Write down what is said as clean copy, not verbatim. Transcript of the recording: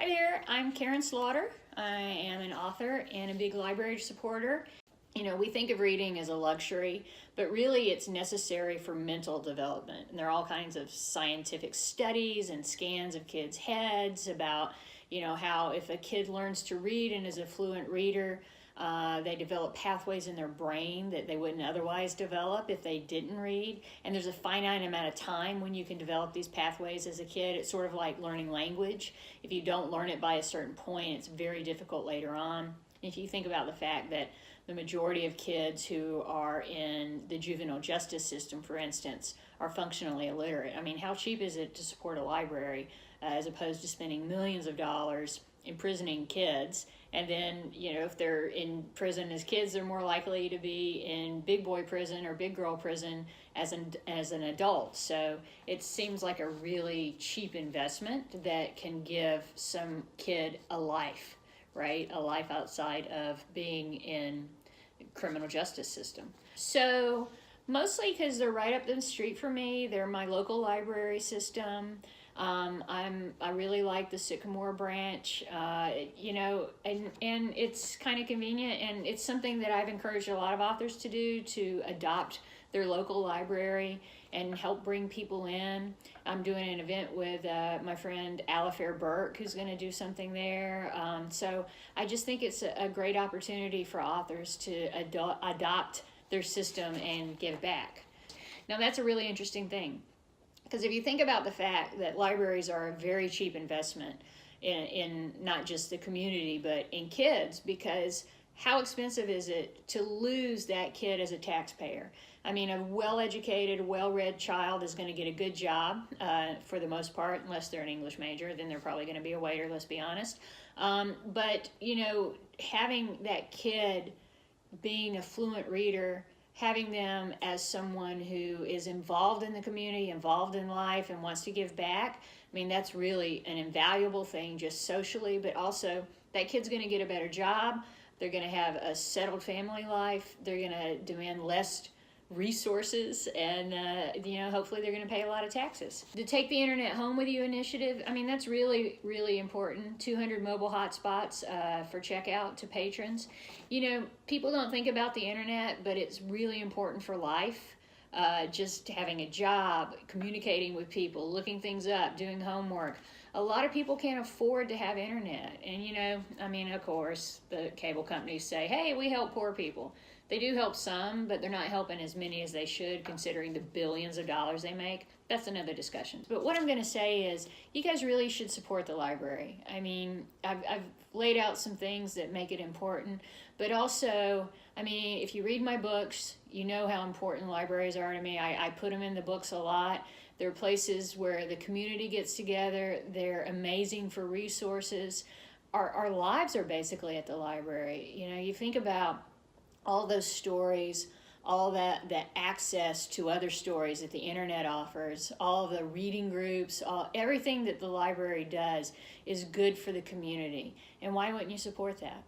Hi there, I'm Karin Slaughter. I am an author and a big library supporter. You know, we think of reading as a luxury, but really it's necessary for mental development. And there are all kinds of scientific studies and scans of kids' heads about, how if a kid learns to read and is a fluent reader, they develop pathways in their brain that they wouldn't otherwise develop if they didn't read. And there's a finite amount of time when you can develop these pathways as a kid. It's sort of like learning language. If you don't learn it by a certain point, it's very difficult later on. If you think about the fact that the majority of kids who are in the juvenile justice system, for instance, are functionally illiterate. I mean, how cheap is it to support a library as opposed to spending millions of dollars imprisoning kids? And then, if they're in prison as kids, they're more likely to be in big boy prison or big girl prison as an adult. So it seems like a really cheap investment that can give some kid a life, right? A life outside of being in criminal justice system. So mostly because they're right up the street for me. They're my local library system. I really like the Sycamore branch, and it's kind of convenient, and it's something that I've encouraged a lot of authors to do, to adopt their local library and help bring people in. I'm doing an event with my friend Alifair Burke, who's going to do something there. So I just think it's a great opportunity for authors to adopt their system and give back. Now that's a really interesting thing. Because if you think about the fact that libraries are a very cheap investment in not just the community, but in kids, because how expensive is it to lose that kid as a taxpayer? I mean, a well-educated, well-read child is going to get a good job for the most part, unless they're an English major, then they're probably going to be a waiter, let's be honest. But, having that kid being a fluent reader, having them as someone who is involved in the community, involved in life, and wants to give back, I mean, that's really an invaluable thing just socially, but also that kid's going to get a better job. They're going to have a settled family life. They're going to demand less resources, and hopefully they're going to pay a lot of taxes. The Take the Internet Home With You initiative, I mean, that's really, really important. 200 mobile hotspots for checkout to patrons. People don't think about the internet, but it's really important for life. Just having a job, communicating with people, looking things up, doing homework. A lot of people can't afford to have internet. And, of course, the cable companies say, hey, we help poor people. They do help some, but they're not helping as many as they should, considering the billions of dollars they make. That's another discussion. But what I'm going to say is, you guys really should support the library. I mean, I've laid out some things that make it important, but also, if you read my books, you know how important libraries are to me. I put them in the books a lot. They're places where the community ggets together. They're amazing for resources. Our lives are basically at the library. You think about all those stories, all that access to other stories that the internet offers, all the reading groups, everything that the library does is good for the community. And why wouldn't you support that?